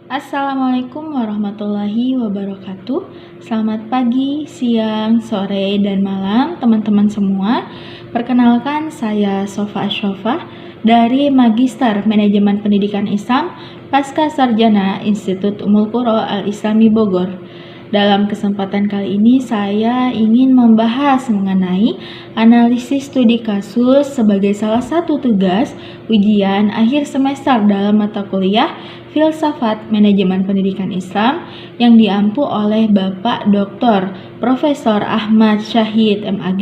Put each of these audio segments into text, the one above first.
Assalamualaikum warahmatullahi wabarakatuh. Selamat pagi, siang, sore, dan malam teman-teman semua. Perkenalkan, saya Sofa Asyofah dari Magister Manajemen Pendidikan Islam Pasca Sarjana Institut Ummul Qura Al-Islami Bogor. Dalam kesempatan kali ini saya ingin membahas mengenai analisis studi kasus sebagai salah satu tugas ujian akhir semester dalam mata kuliah Filsafat Manajemen Pendidikan Islam yang diampu oleh Bapak Dr. Profesor Ahmad Syahid MAG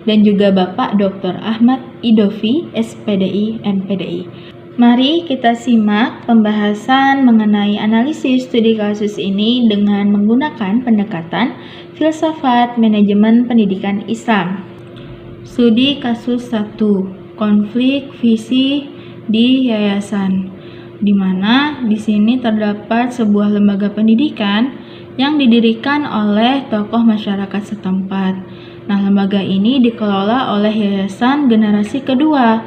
dan juga Bapak Dr. Ahmad Idofi SPDI MPDI. Mari kita simak pembahasan mengenai analisis studi kasus ini dengan menggunakan pendekatan filsafat manajemen pendidikan Islam. Studi kasus 1, konflik visi di yayasan, di mana di sini terdapat sebuah lembaga pendidikan yang didirikan oleh tokoh masyarakat setempat. Nah, lembaga ini dikelola oleh Yayasan Generasi Kedua.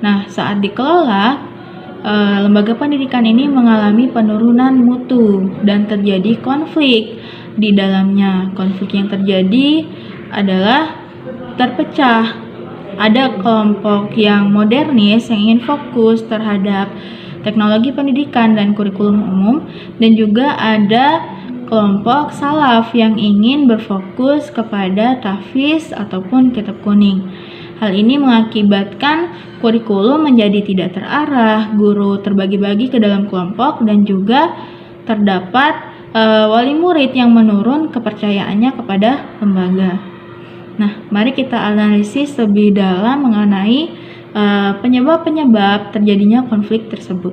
Nah, saat dikelola, lembaga pendidikan ini mengalami penurunan mutu dan terjadi konflik di dalamnya. Konflik yang terjadi adalah terpecah. Ada kelompok yang modernis yang ingin fokus terhadap teknologi pendidikan dan kurikulum umum, dan juga ada kelompok salaf yang ingin berfokus kepada tahfiz ataupun kitab kuning. Hal ini mengakibatkan kurikulum menjadi tidak terarah, guru terbagi-bagi ke dalam kelompok, dan juga terdapat wali murid yang menurun kepercayaannya kepada lembaga. Nah, mari kita analisis lebih dalam mengenai penyebab-penyebab terjadinya konflik tersebut.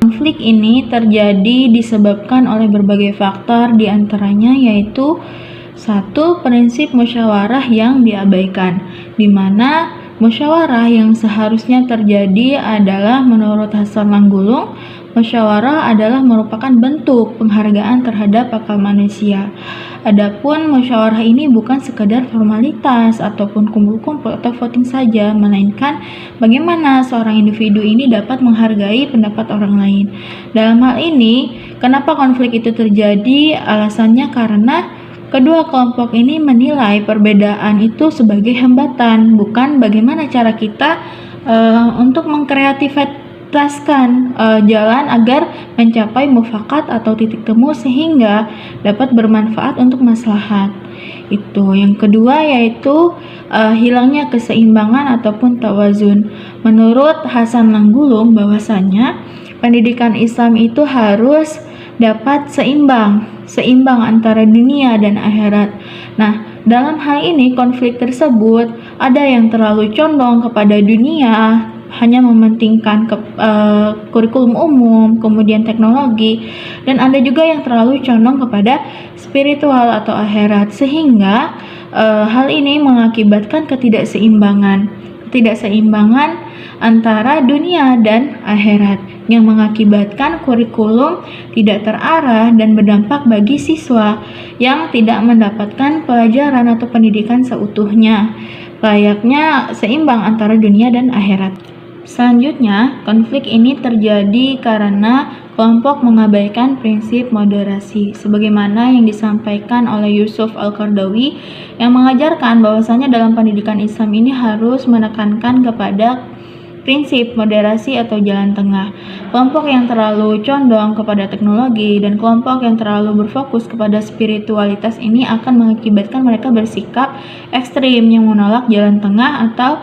Konflik ini terjadi disebabkan oleh berbagai faktor, diantaranya yaitu 1. Prinsip musyawarah yang diabaikan, di mana musyawarah yang seharusnya terjadi adalah menurut Hasan Langgulung, musyawarah adalah merupakan bentuk penghargaan terhadap akal manusia. Adapun musyawarah ini bukan sekadar formalitas ataupun kumpul-kumpul atau voting saja, melainkan bagaimana seorang individu ini dapat menghargai pendapat orang lain. Dalam hal ini, kenapa konflik itu terjadi? Alasannya karena kedua kelompok ini menilai perbedaan itu sebagai hambatan, bukan bagaimana cara kita untuk mengkreativitaskan jalan agar mencapai mufakat atau titik temu sehingga dapat bermanfaat untuk maslahat. Itu yang kedua, yaitu hilangnya keseimbangan ataupun tawazun. Menurut Hasan Langgulung bahwasanya pendidikan Islam itu harus dapat seimbang antara dunia dan akhirat. Nah, dalam hal ini konflik tersebut ada yang terlalu condong kepada dunia, hanya mementingkan kurikulum umum, kemudian teknologi, dan ada juga yang terlalu condong kepada spiritual atau akhirat, sehingga hal ini mengakibatkan ketidakseimbangan antara dunia dan akhirat yang mengakibatkan kurikulum tidak terarah dan berdampak bagi siswa yang tidak mendapatkan pelajaran atau pendidikan seutuhnya, layaknya seimbang antara dunia dan akhirat. Selanjutnya, konflik ini terjadi karena kelompok mengabaikan prinsip moderasi, sebagaimana yang disampaikan oleh Yusuf Al-Qardawi yang mengajarkan bahwasanya dalam pendidikan Islam ini harus menekankan kepada prinsip moderasi atau jalan tengah. Kelompok yang terlalu condong kepada teknologi dan kelompok yang terlalu berfokus kepada spiritualitas ini akan mengakibatkan mereka bersikap ekstrim yang menolak jalan tengah atau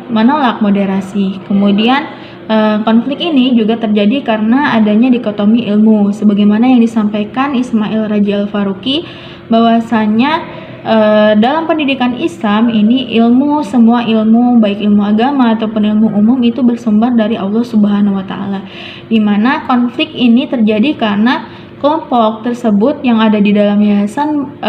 menolak moderasi. Kemudian konflik ini juga terjadi karena adanya dikotomi ilmu, sebagaimana yang disampaikan Ismail Raji Al-Faruqi bahwasanya dalam pendidikan Islam ini semua ilmu, baik ilmu agama ataupun ilmu umum, itu bersumber dari Allah Subhanahu wa Ta'ala, di mana konflik ini terjadi karena kelompok tersebut yang ada di dalam yayasan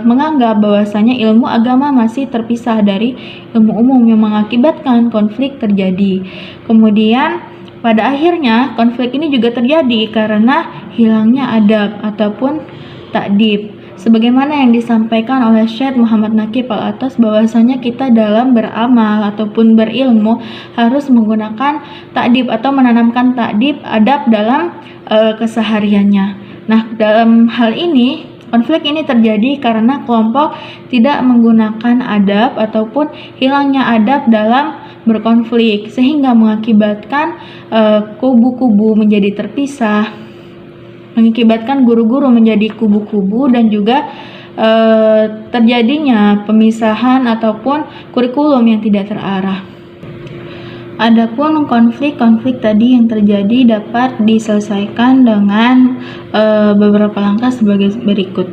menganggap bahwasanya ilmu agama masih terpisah dari ilmu umum yang mengakibatkan konflik terjadi. Kemudian pada akhirnya konflik ini juga terjadi karena hilangnya adab ataupun takdib, sebagaimana yang disampaikan oleh Syekh Muhammad Naqib Al-Atas, bahwasanya kita dalam beramal ataupun berilmu harus menggunakan ta'dib atau menanamkan ta'dib, adab dalam kesehariannya. Nah, dalam hal ini konflik ini terjadi karena kelompok tidak menggunakan adab ataupun hilangnya adab dalam berkonflik, sehingga mengakibatkan kubu-kubu menjadi terpisah, mengakibatkan guru-guru menjadi kubu-kubu, dan juga terjadinya pemisahan ataupun kurikulum yang tidak terarah. Adapun konflik-konflik tadi yang terjadi dapat diselesaikan dengan beberapa langkah sebagai berikut.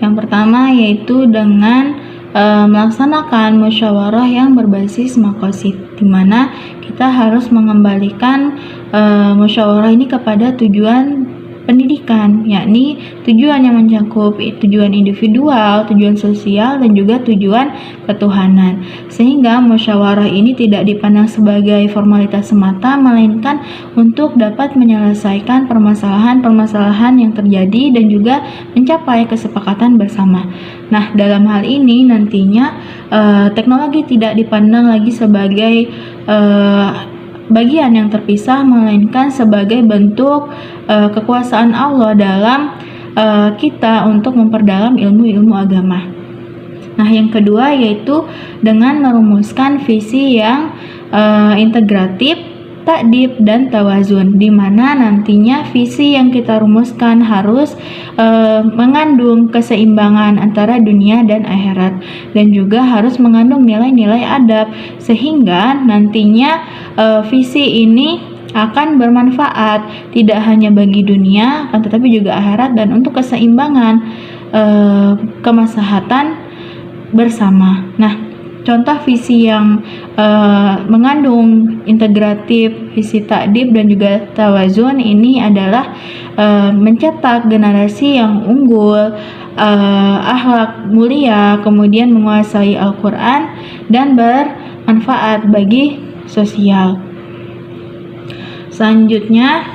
Yang pertama yaitu dengan melaksanakan musyawarah yang berbasis maqasid, di mana kita harus mengembalikan musyawarah ini kepada tujuan pendidikan, yakni tujuan yang mencakup tujuan individual, tujuan sosial, dan juga tujuan ketuhanan, sehingga musyawarah ini tidak dipandang sebagai formalitas semata, melainkan untuk dapat menyelesaikan permasalahan-permasalahan yang terjadi dan juga mencapai kesepakatan bersama. Nah, dalam hal ini nantinya teknologi tidak dipandang lagi sebagai bagian yang terpisah, melainkan sebagai bentuk kekuasaan Allah dalam kita untuk memperdalam ilmu-ilmu agama. Nah, yang kedua yaitu dengan merumuskan visi yang integratif, ta'dib, dan tawazun, di mana nantinya visi yang kita rumuskan harus mengandung keseimbangan antara dunia dan akhirat, dan juga harus mengandung nilai-nilai adab, sehingga nantinya visi ini akan bermanfaat tidak hanya bagi dunia, akan tetapi juga akhirat, dan untuk keseimbangan kemaslahatan bersama. Nah, contoh visi yang mengandung integratif, visi ta'dib, dan juga tawazun ini adalah mencetak generasi yang unggul, akhlak mulia, kemudian menguasai Al-Quran, dan bermanfaat bagi sosial. Selanjutnya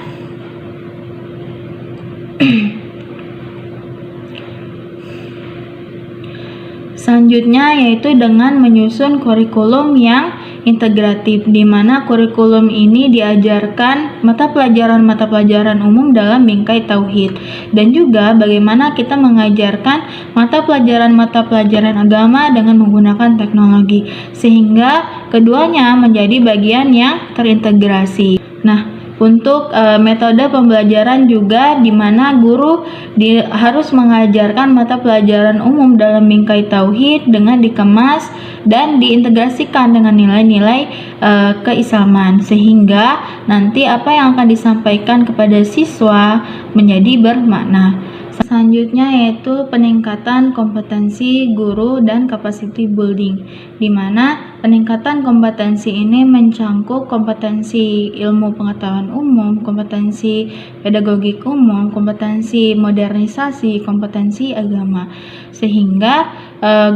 yaitu dengan menyusun kurikulum yang integratif, di mana kurikulum ini diajarkan mata pelajaran umum dalam bingkai tauhid, dan juga bagaimana kita mengajarkan mata pelajaran agama dengan menggunakan teknologi, sehingga keduanya menjadi bagian yang terintegrasi. Nah, untuk metode pembelajaran juga, di mana guru harus mengajarkan mata pelajaran umum dalam bingkai tauhid dengan dikemas dan diintegrasikan dengan nilai-nilai keislaman, sehingga nanti apa yang akan disampaikan kepada siswa menjadi bermakna. Selanjutnya yaitu peningkatan kompetensi guru dan capacity building, di mana peningkatan kompetensi ini mencangkup kompetensi ilmu pengetahuan umum, kompetensi pedagogik umum, kompetensi modernisasi, kompetensi agama, sehingga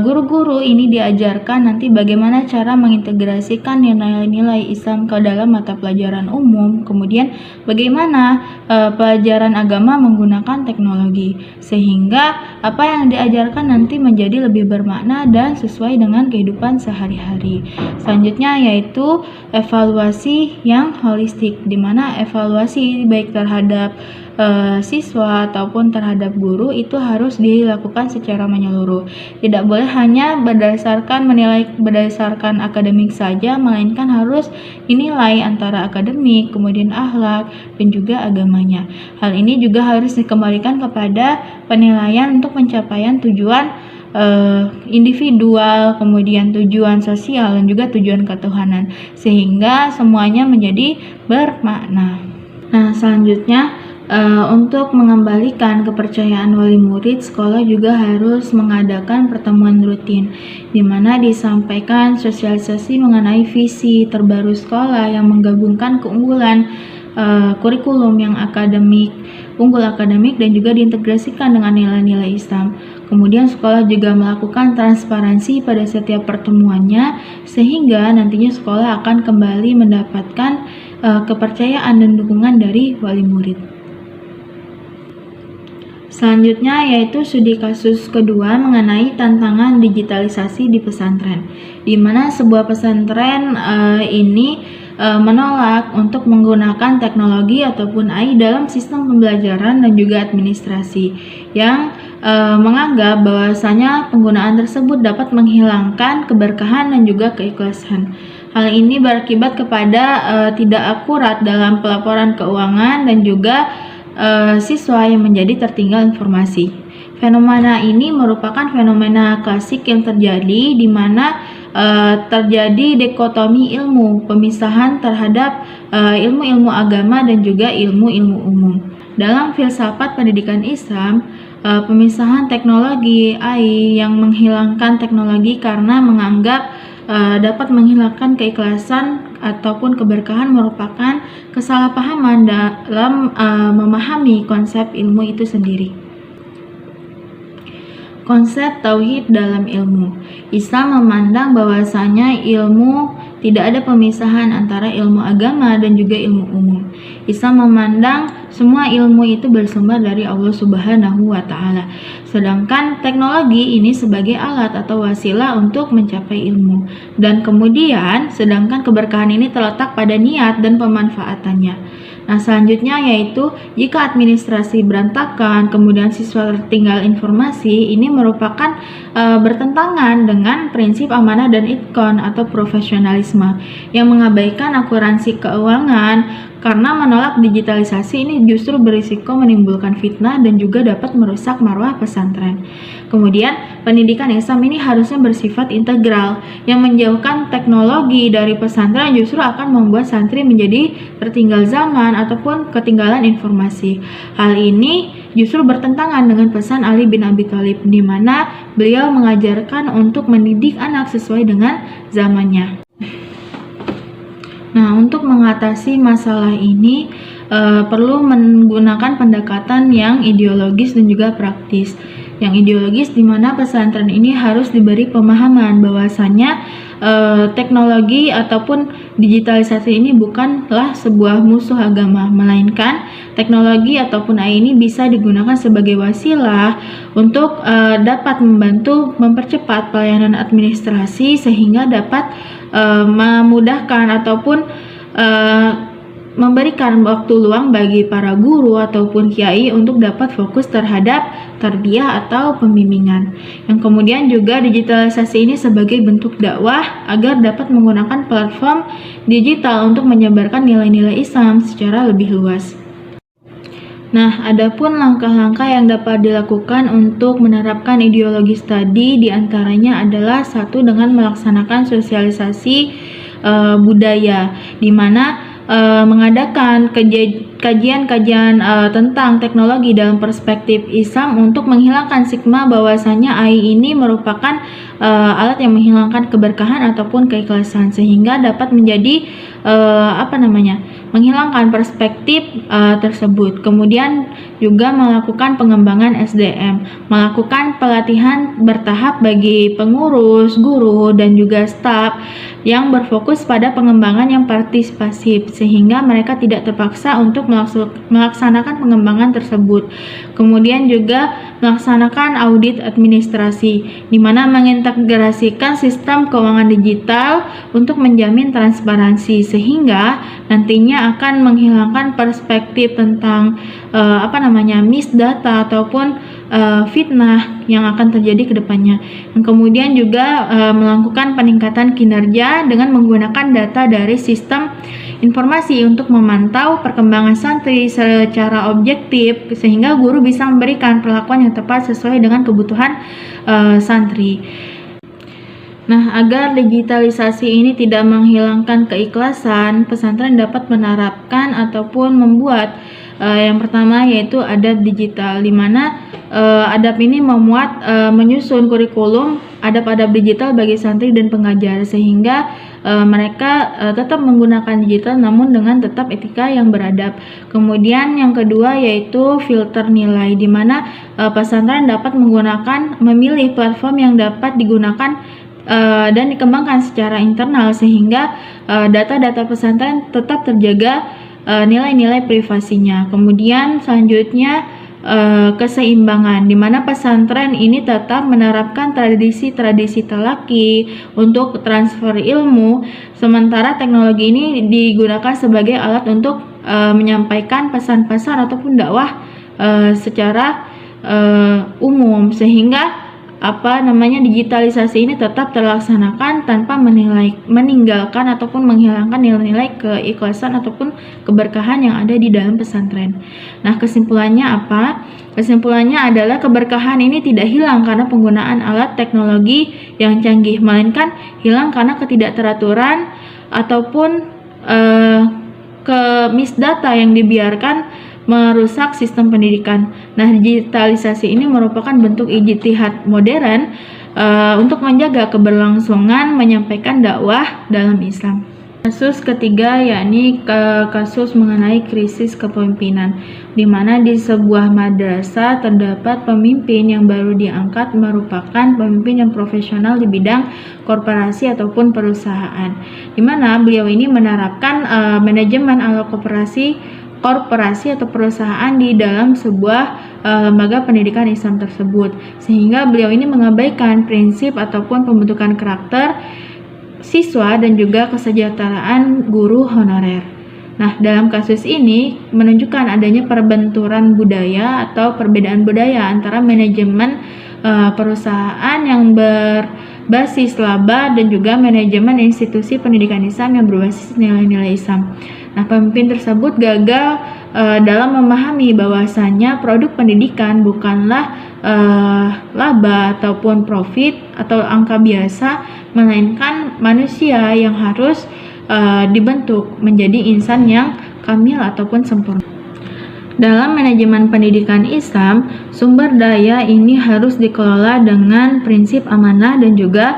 guru-guru ini diajarkan nanti bagaimana cara mengintegrasikan nilai-nilai Islam ke dalam mata pelajaran umum, kemudian bagaimana pelajaran agama menggunakan teknologi, sehingga apa yang diajarkan nanti menjadi lebih bermakna dan sesuai dengan kehidupan sehari-hari. Selanjutnya yaitu evaluasi yang holistik, di mana evaluasi baik terhadap siswa ataupun terhadap guru itu harus dilakukan secara menyeluruh. Tidak boleh hanya menilai berdasarkan akademik saja, melainkan harus dinilai antara akademik, kemudian akhlak, dan juga agamanya. Hal ini juga harus dikembalikan kepada penilaian untuk pencapaian tujuan individual, kemudian tujuan sosial, dan juga tujuan ketuhanan, sehingga semuanya menjadi bermakna. Nah, selanjutnya untuk mengembalikan kepercayaan wali murid, sekolah juga harus mengadakan pertemuan rutin, di mana disampaikan sosialisasi mengenai visi terbaru sekolah yang menggabungkan keunggulan kurikulum yang unggul akademik, dan juga diintegrasikan dengan nilai-nilai Islam. Kemudian sekolah juga melakukan transparansi pada setiap pertemuannya, sehingga nantinya sekolah akan kembali mendapatkan kepercayaan dan dukungan dari wali murid. Selanjutnya yaitu studi kasus kedua mengenai tantangan digitalisasi di pesantren, di mana sebuah pesantren ini menolak untuk menggunakan teknologi ataupun AI dalam sistem pembelajaran dan juga administrasi, yang menganggap bahwasanya penggunaan tersebut dapat menghilangkan keberkahan dan juga keikhlasan. Hal ini berakibat kepada tidak akurat dalam pelaporan keuangan dan juga siswa yang menjadi tertinggal informasi. Fenomena ini merupakan fenomena klasik yang terjadi di mana terjadi dikotomi ilmu, pemisahan terhadap ilmu-ilmu agama dan juga ilmu-ilmu umum. Dalam filsafat pendidikan Islam, pemisahan teknologi AI yang menghilangkan teknologi karena menganggap dapat menghilangkan keikhlasan ataupun keberkahan merupakan kesalahpahaman dalam memahami konsep ilmu itu sendiri. Konsep tauhid dalam ilmu. Islam memandang bahwasanya ilmu tidak ada pemisahan antara ilmu agama dan juga ilmu umum. Islam memandang semua ilmu itu bersumber dari Allah Subhanahu wa taala. Sedangkan teknologi ini sebagai alat atau wasilah untuk mencapai ilmu. Dan kemudian sedangkan keberkahan ini terletak pada niat dan pemanfaatannya. Nah, selanjutnya yaitu jika administrasi berantakan, kemudian siswa tertinggal informasi, ini merupakan bertentangan dengan prinsip amanah dan itqan atau profesionalisme yang mengabaikan akuransi keuangan. Karena menolak digitalisasi ini justru berisiko menimbulkan fitnah dan juga dapat merusak marwah pesantren. Kemudian, pendidikan Islam ini harusnya bersifat integral, yang menjauhkan teknologi dari pesantren justru akan membuat santri menjadi tertinggal zaman ataupun ketinggalan informasi. Hal ini justru bertentangan dengan pesan Ali bin Abi Thalib, di mana beliau mengajarkan untuk mendidik anak sesuai dengan zamannya. Nah, untuk mengatasi masalah ini perlu menggunakan pendekatan yang ideologis dan juga praktis. Yang ideologis di mana pesantren ini harus diberi pemahaman bahwasanya teknologi ataupun digitalisasi ini bukanlah sebuah musuh agama, melainkan teknologi ataupun AI ini bisa digunakan sebagai wasilah untuk dapat membantu mempercepat pelayanan administrasi sehingga dapat memudahkan ataupun memberikan waktu luang bagi para guru ataupun kiai untuk dapat fokus terhadap tarbiyah atau pembimbingan. Yang kemudian juga digitalisasi ini sebagai bentuk dakwah agar dapat menggunakan platform digital untuk menyebarkan nilai-nilai Islam secara lebih luas. Nah, adapun langkah-langkah yang dapat dilakukan untuk menerapkan ideologi tadi diantaranya adalah satu, dengan melaksanakan sosialisasi budaya, di mana mengadakan kajian-kajian tentang teknologi dalam perspektif Islam untuk menghilangkan stigma bahwasanya AI ini merupakan alat yang menghilangkan keberkahan ataupun keikhlasan, sehingga dapat menjadi menghilangkan perspektif tersebut. Kemudian juga melakukan pengembangan SDM, melakukan pelatihan bertahap bagi pengurus, guru, dan juga staf yang berfokus pada pengembangan yang partisipasif, sehingga mereka tidak terpaksa untuk melaksanakan pengembangan tersebut. Kemudian juga melaksanakan audit administrasi, di mana mengintegrasikan sistem keuangan digital untuk menjamin transparansi, sehingga nantinya akan menghilangkan perspektif tentang misdata ataupun fitnah yang akan terjadi ke depannya. Dan kemudian juga melakukan peningkatan kinerja dengan menggunakan data dari sistem informasi untuk memantau perkembangan santri secara objektif, sehingga guru bisa memberikan perlakuan yang tepat sesuai dengan kebutuhan santri. Nah, agar digitalisasi ini tidak menghilangkan keikhlasan, pesantren dapat menerapkan ataupun membuat yang pertama yaitu adab digital, di mana adab ini menyusun kurikulum adab-adab digital bagi santri dan pengajar, sehingga mereka tetap menggunakan digital namun dengan tetap etika yang beradab. Kemudian yang kedua yaitu filter nilai, di mana pesantren dapat memilih platform yang dapat digunakan dan dikembangkan secara internal, sehingga data-data pesantren tetap terjaga nilai-nilai privasinya. Kemudian selanjutnya keseimbangan, di mana pesantren ini tetap menerapkan tradisi-tradisi telaki untuk transfer ilmu, sementara teknologi ini digunakan sebagai alat untuk menyampaikan pesan-pesan ataupun dakwah secara umum, sehingga digitalisasi ini tetap terlaksanakan tanpa meninggalkan ataupun menghilangkan nilai-nilai keikhlasan ataupun keberkahan yang ada di dalam pesantren. Nah, kesimpulannya apa? Kesimpulannya adalah keberkahan ini tidak hilang karena penggunaan alat teknologi yang canggih, melainkan hilang karena ketidakteraturan ataupun misdata yang dibiarkan merusak sistem pendidikan. Nah, digitalisasi ini merupakan bentuk ijtihad modern untuk menjaga keberlangsungan menyampaikan dakwah dalam Islam. Kasus ketiga yakni kasus mengenai krisis kepemimpinan, di mana di sebuah madrasah terdapat pemimpin yang baru diangkat merupakan pemimpin yang profesional di bidang korporasi ataupun perusahaan, di mana beliau ini menerapkan manajemen ala korporasi atau perusahaan di dalam sebuah lembaga pendidikan Islam tersebut, sehingga beliau ini mengabaikan prinsip ataupun pembentukan karakter siswa dan juga kesejahteraan guru honorer. Nah, dalam kasus ini menunjukkan adanya perbenturan budaya atau perbedaan budaya antara manajemen perusahaan yang berbasis laba dan juga manajemen institusi pendidikan Islam yang berbasis nilai-nilai Islam. Nah, pemimpin tersebut gagal dalam memahami bahwasanya produk pendidikan bukanlah laba ataupun profit atau angka biasa, melainkan manusia yang harus dibentuk menjadi insan yang kamil ataupun sempurna. Dalam manajemen pendidikan Islam, sumber daya ini harus dikelola dengan prinsip amanah dan juga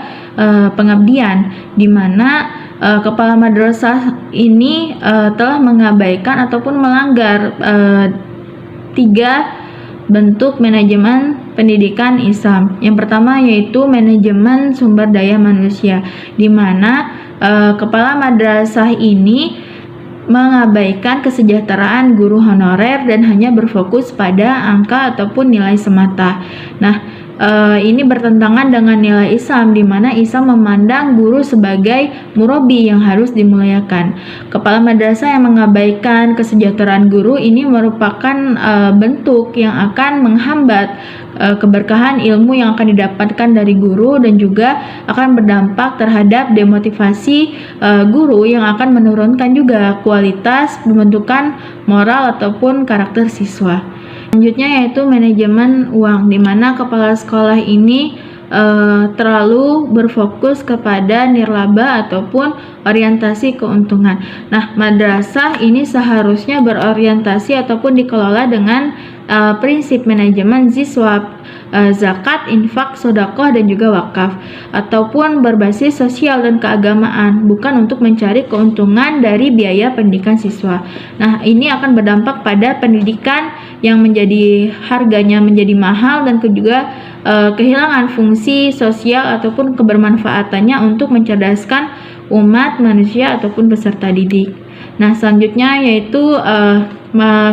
pengabdian, di mana kepala madrasah ini telah mengabaikan ataupun melanggar 3 bentuk manajemen pendidikan Islam. Yang pertama yaitu manajemen sumber daya manusia, di mana kepala madrasah ini mengabaikan kesejahteraan guru honorer dan hanya berfokus pada angka ataupun nilai semata. Nah, ini bertentangan dengan nilai Islam, di mana Islam memandang guru sebagai murabi yang harus dimuliakan. Kepala madrasah yang mengabaikan kesejahteraan guru ini merupakan bentuk yang akan menghambat keberkahan ilmu yang akan didapatkan dari guru, dan juga akan berdampak terhadap demotivasi guru yang akan menurunkan juga kualitas pembentukan moral ataupun karakter siswa. Selanjutnya yaitu manajemen uang, di mana kepala sekolah ini terlalu berfokus kepada nirlaba ataupun orientasi keuntungan. Nah, madrasah ini seharusnya berorientasi ataupun dikelola dengan prinsip manajemen ziswab, zakat, infak, sodakoh, dan juga wakaf, ataupun berbasis sosial dan keagamaan, bukan untuk mencari keuntungan dari biaya pendidikan siswa. Nah, ini akan berdampak pada pendidikan yang menjadi harganya menjadi mahal dan juga kehilangan fungsi sosial ataupun kebermanfaatannya untuk mencerdaskan umat manusia ataupun peserta didik. Nah, selanjutnya yaitu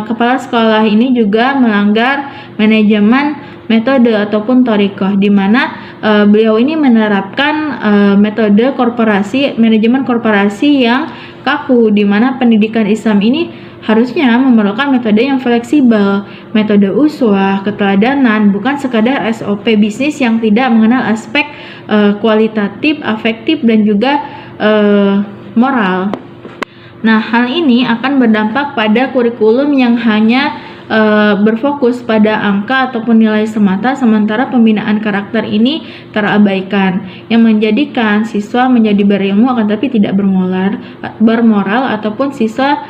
kepala sekolah ini juga melanggar manajemen metode ataupun thariqah, di mana beliau ini menerapkan metode manajemen korporasi yang kaku, di mana pendidikan Islam ini harusnya memerlukan metode yang fleksibel, metode uswah, keteladanan, bukan sekadar SOP bisnis yang tidak mengenal aspek kualitatif, afektif, dan juga moral. Nah, hal ini akan berdampak pada kurikulum yang hanya berfokus pada angka ataupun nilai semata, sementara pembinaan karakter ini terabaikan, yang menjadikan siswa menjadi berilmu akan tapi tidak bermoral ataupun siswa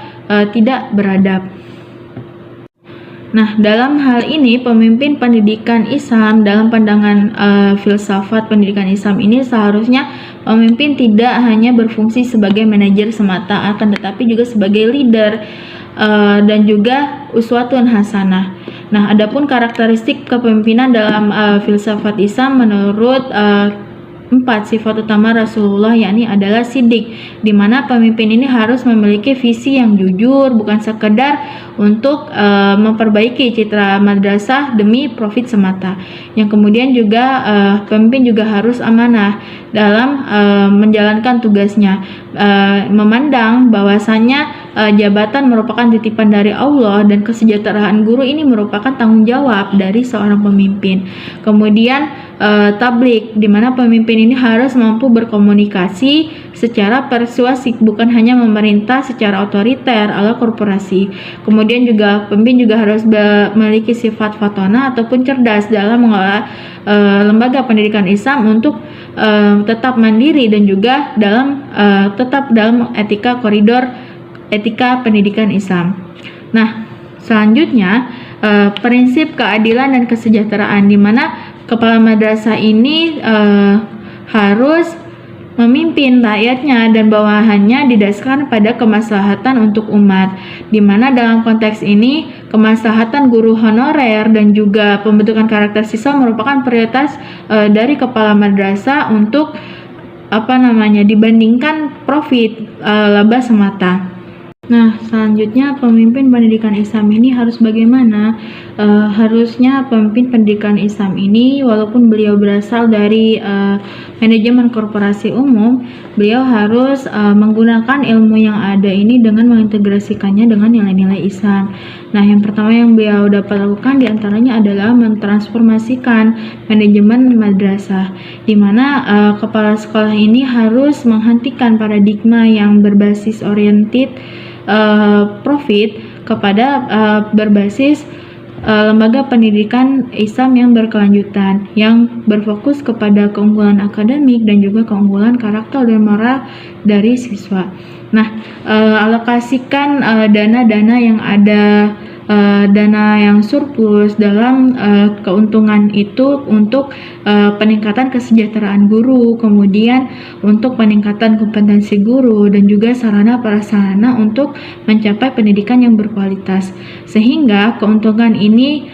tidak beradab. Nah, dalam hal ini pemimpin pendidikan Islam dalam pandangan filsafat pendidikan Islam ini seharusnya pemimpin tidak hanya berfungsi sebagai manajer semata, akan tetapi juga sebagai leader dan juga uswatun hasanah. Nah, adapun karakteristik kepemimpinan dalam filsafat Islam menurut 4 sifat utama Rasulullah, yakni adalah sidik, di mana pemimpin ini harus memiliki visi yang jujur, bukan sekedar untuk memperbaiki citra madrasah demi profit semata. Yang kemudian juga pemimpin juga harus amanah dalam menjalankan tugasnya, memandang bahwasannya jabatan merupakan titipan dari Allah dan kesejahteraan guru ini merupakan tanggung jawab dari seorang pemimpin. Kemudian tablik, di mana pemimpin ini harus mampu berkomunikasi secara persuasif, bukan hanya memerintah secara otoriter ala korporasi. Kemudian juga pemimpin juga harus memiliki sifat fatona ataupun cerdas dalam mengelola lembaga pendidikan Islam untuk tetap mandiri dan juga tetap dalam koridor etika pendidikan Islam. Nah, selanjutnya prinsip keadilan dan kesejahteraan, di mana kepala madrasah ini harus memimpin rakyatnya dan bawahannya didasarkan pada kemaslahatan untuk umat, di mana dalam konteks ini kemaslahatan guru honorer dan juga pembentukan karakter siswa merupakan prioritas dari kepala madrasah untuk dibandingkan profit laba semata. Nah, selanjutnya pemimpin pendidikan Islam ini harus bagaimana? Harusnya pemimpin pendidikan Islam ini, walaupun beliau berasal dari manajemen korporasi umum, beliau harus menggunakan ilmu yang ada ini dengan mengintegrasikannya dengan nilai-nilai Islam. Nah, yang pertama yang beliau dapat lakukan diantaranya adalah mentransformasikan manajemen madrasah, di mana kepala sekolah ini harus menghentikan paradigma yang berbasis oriented profit kepada berbasis lembaga pendidikan Islam yang berkelanjutan, yang berfokus kepada keunggulan akademik dan juga keunggulan karakter dan moral dari siswa. Nah, alokasikan dana-dana yang ada, dana yang surplus dalam keuntungan itu untuk peningkatan kesejahteraan guru, kemudian untuk peningkatan kompetensi guru dan juga sarana prasarana untuk mencapai pendidikan yang berkualitas, sehingga keuntungan ini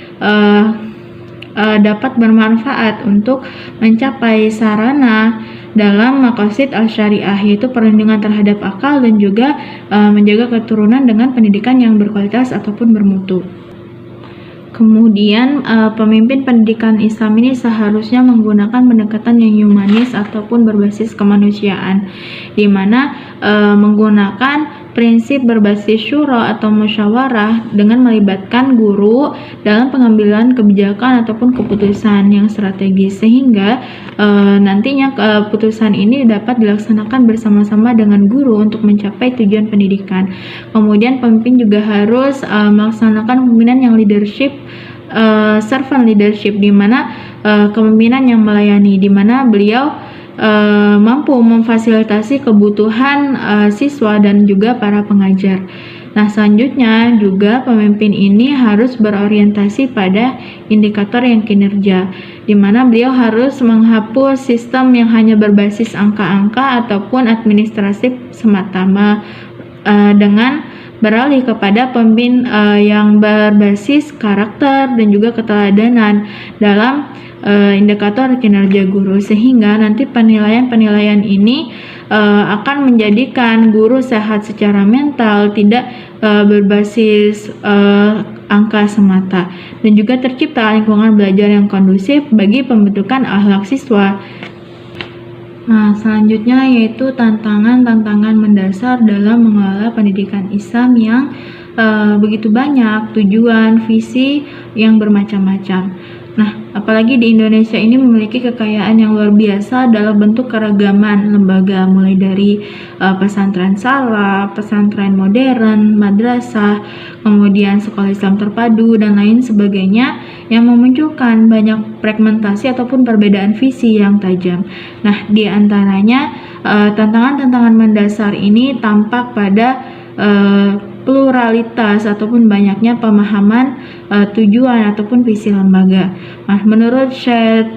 dapat bermanfaat untuk mencapai sarana dalam maqasid al-syariah, yaitu perlindungan terhadap akal dan juga menjaga keturunan dengan pendidikan yang berkualitas ataupun bermutu. Kemudian pemimpin pendidikan Islam ini seharusnya menggunakan pendekatan yang humanis ataupun berbasis kemanusiaan, di mana menggunakan prinsip berbasis syura atau musyawarah dengan melibatkan guru dalam pengambilan kebijakan ataupun keputusan yang strategis, sehingga nantinya keputusan ini dapat dilaksanakan bersama-sama dengan guru untuk mencapai tujuan pendidikan. Kemudian pemimpin juga harus melaksanakan kepemimpinan yang leadership, servant leadership, di mana kepemimpinan yang melayani, di mana beliau mampu memfasilitasi kebutuhan siswa dan juga para pengajar. Nah, selanjutnya juga pemimpin ini harus berorientasi pada indikator yang kinerja, di mana beliau harus menghapus sistem yang hanya berbasis angka-angka ataupun administratif semata, dengan beralih kepada pemimpin yang berbasis karakter dan juga keteladanan dalam indikator kinerja guru, sehingga nanti penilaian-penilaian ini akan menjadikan guru sehat secara mental, tidak berbasis angka semata, dan juga tercipta lingkungan belajar yang kondusif bagi pembentukan akhlak siswa. Nah, selanjutnya yaitu tantangan-tantangan mendasar dalam mengelola pendidikan Islam yang begitu banyak, tujuan, visi yang bermacam-macam. Nah, apalagi di Indonesia ini memiliki kekayaan yang luar biasa dalam bentuk keragaman lembaga, mulai dari pesantren salaf, pesantren modern, madrasah, kemudian sekolah Islam terpadu, dan lain sebagainya, yang memunculkan banyak fragmentasi ataupun perbedaan visi yang tajam. Nah, di antaranya tantangan-tantangan mendasar ini tampak pada pluralitas ataupun banyaknya pemahaman tujuan ataupun visi lembaga. Nah, menurut Syekh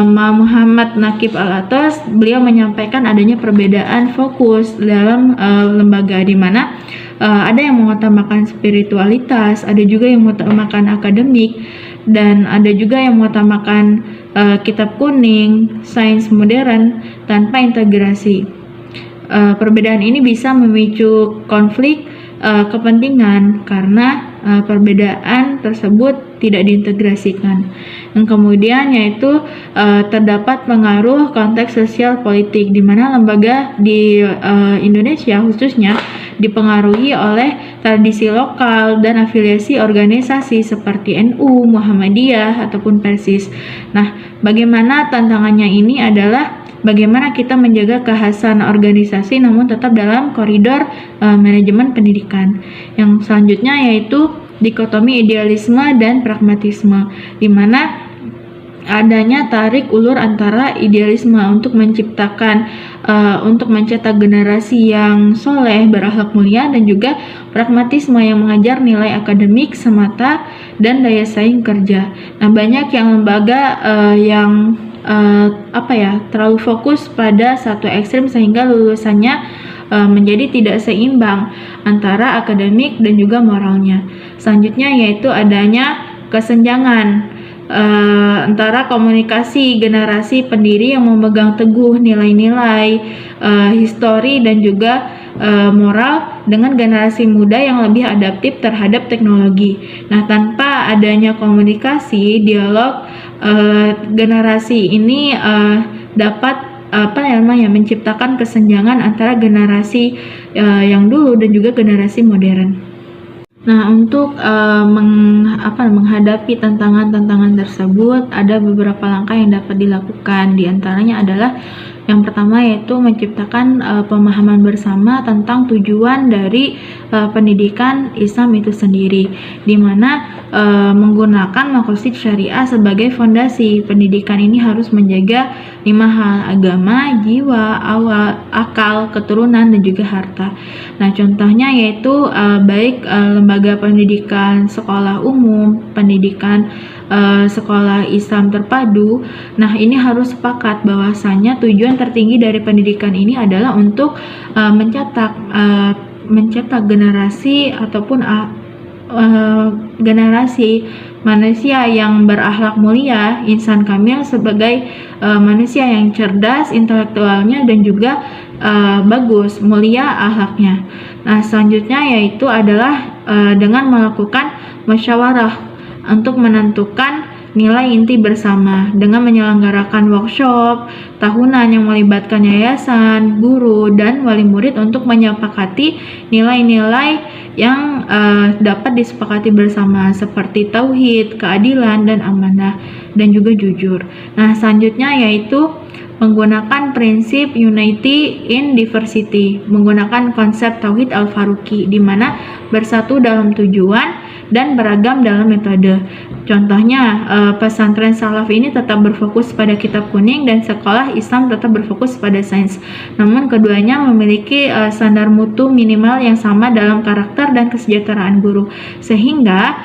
Muhammad Naqib Al-Atas, beliau menyampaikan adanya perbedaan fokus dalam lembaga, di mana ada yang mengutamakan spiritualitas, ada juga yang mengutamakan akademik, dan ada juga yang mengutamakan kitab kuning, sains modern tanpa integrasi. Perbedaan ini bisa memicu konflik kepentingan karena perbedaan tersebut tidak diintegrasikan. Yang kemudian yaitu terdapat pengaruh konteks sosial politik, di mana lembaga di Indonesia khususnya dipengaruhi oleh tradisi lokal dan afiliasi organisasi seperti NU, Muhammadiyah, ataupun Persis. Nah, bagaimana tantangannya ini adalah bagaimana kita menjaga kekhasan organisasi namun tetap dalam koridor manajemen pendidikan. Yang selanjutnya yaitu dikotomi idealisme dan pragmatisme, di mana adanya tarik ulur antara idealisme untuk mencetak generasi yang soleh, berakhlak mulia, dan juga pragmatisme yang mengajar nilai akademik semata dan daya saing kerja. Nah, banyak yang lembaga yang terlalu fokus pada satu ekstrem sehingga lulusannya menjadi tidak seimbang antara akademik dan juga moralnya. Selanjutnya yaitu adanya kesenjangan antara komunikasi generasi pendiri yang memegang teguh nilai-nilai histori dan juga moral dengan generasi muda yang lebih adaptif terhadap teknologi. Nah, tanpa adanya komunikasi, dialog generasi ini dapat menciptakan kesenjangan antara generasi yang dulu dan juga generasi modern. Nah, untuk menghadapi tantangan-tantangan tersebut, ada beberapa langkah yang dapat dilakukan. Di antaranya adalah yang pertama yaitu menciptakan pemahaman bersama tentang tujuan dari pendidikan Islam itu sendiri, di mana menggunakan maqasid syariah sebagai fondasi. Pendidikan ini harus menjaga 5 hal: agama, jiwa, akal, keturunan, dan juga harta. Nah, contohnya yaitu baik lembaga pendidikan sekolah umum, pendidikan sekolah Islam terpadu. Nah, ini harus sepakat bahwasanya tujuan tertinggi dari pendidikan ini adalah untuk mencetak generasi ataupun generasi manusia yang berakhlak mulia, insan kamil, sebagai manusia yang cerdas intelektualnya dan juga bagus, mulia akhlaknya. Nah, selanjutnya yaitu adalah dengan melakukan musyawarah untuk menentukan nilai inti bersama dengan menyelenggarakan workshop tahunan yang melibatkan yayasan, guru, dan wali murid untuk menyepakati nilai-nilai yang dapat disepakati bersama seperti tauhid, keadilan, dan amanah, dan juga jujur. Nah, selanjutnya yaitu menggunakan prinsip unity in diversity, menggunakan konsep tauhid al-faruqi, di mana bersatu dalam tujuan dan beragam dalam metode. Contohnya, pesantren salaf ini tetap berfokus pada kitab kuning dan sekolah Islam tetap berfokus pada sains. Namun keduanya memiliki standar mutu minimal yang sama dalam karakter dan kesejahteraan guru, sehingga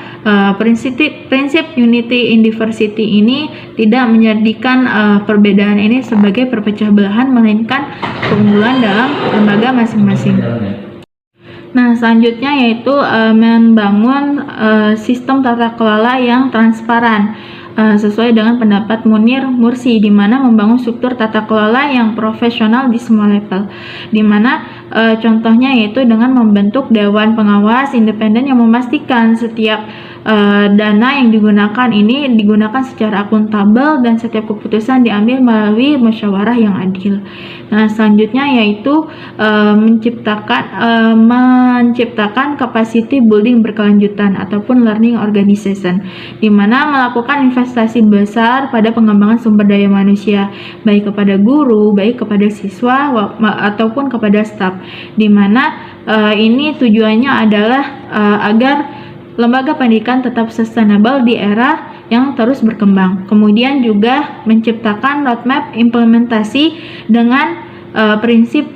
prinsip unity in diversity ini tidak menjadikan perbedaan ini sebagai perpecah belahan, melainkan keunggulan dalam lembaga masing-masing. Nah, selanjutnya yaitu membangun sistem tata kelola yang transparan sesuai dengan pendapat Munir Mursi, di mana membangun struktur tata kelola yang profesional di semua level, di mana contohnya yaitu dengan membentuk dewan pengawas independen yang memastikan setiap dana yang digunakan ini digunakan secara akuntabel dan setiap keputusan diambil melalui musyawarah yang adil. Nah, selanjutnya yaitu menciptakan capacity building berkelanjutan ataupun learning organization, di mana melakukan investasi besar pada pengembangan sumber daya manusia, baik kepada guru, baik kepada siswa ataupun kepada staf, di mana ini tujuannya adalah agar lembaga pendidikan tetap sustainable di era yang terus berkembang. Kemudian juga menciptakan roadmap implementasi dengan prinsip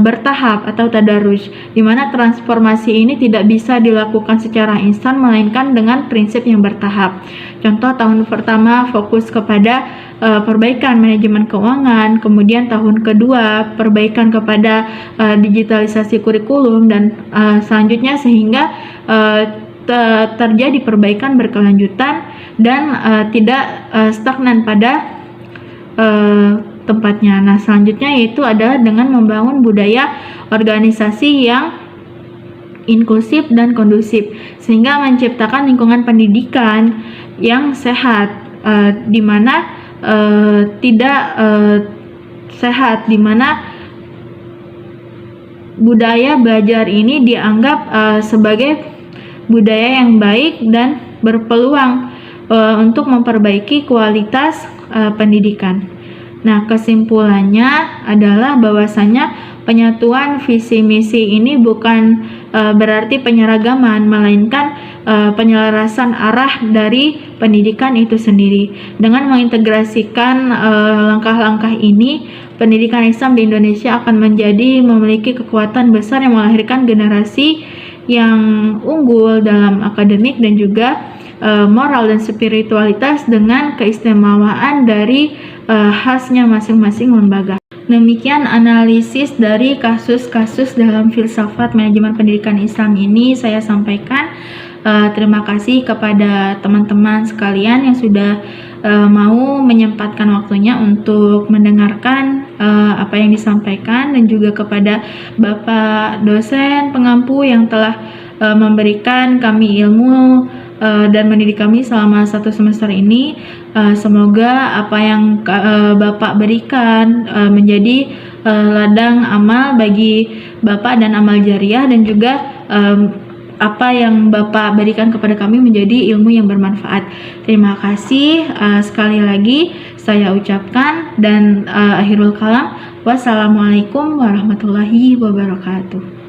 bertahap atau tadarus, di mana transformasi ini tidak bisa dilakukan secara instan melainkan dengan prinsip yang bertahap. Contoh, tahun pertama fokus kepada perbaikan manajemen keuangan, kemudian tahun kedua perbaikan kepada digitalisasi kurikulum, dan selanjutnya sehingga terjadi perbaikan berkelanjutan dan tidak stagnan pada tempatnya. Nah, selanjutnya yaitu adalah dengan membangun budaya organisasi yang inklusif dan kondusif, sehingga menciptakan lingkungan pendidikan yang sehat, di mana tidak sehat, di mana budaya belajar ini dianggap sebagai budaya yang baik dan berpeluang untuk memperbaiki kualitas pendidikan. Nah, kesimpulannya adalah bahwasanya penyatuan visi misi ini bukan berarti penyeragaman, melainkan penyelarasan arah dari pendidikan itu sendiri. Dengan mengintegrasikan langkah-langkah ini, pendidikan Islam di Indonesia akan memiliki kekuatan besar yang melahirkan generasi yang unggul dalam akademik dan juga moral dan spiritualitas dengan keistimewaan dari khasnya masing-masing lembaga. Demikian analisis dari kasus-kasus dalam filsafat manajemen pendidikan Islam ini saya sampaikan. Terima kasih kepada teman-teman sekalian yang sudah mau menyempatkan waktunya untuk mendengarkan apa yang disampaikan, dan juga kepada Bapak dosen pengampu yang telah memberikan kami ilmu dan mendidik kami selama 1 semester ini. Semoga apa yang Bapak berikan menjadi ladang amal bagi Bapak dan amal jariah, dan juga apa yang Bapak berikan kepada kami menjadi ilmu yang bermanfaat. Terima kasih sekali lagi saya ucapkan, dan akhirul kalam, wassalamualaikum warahmatullahi wabarakatuh.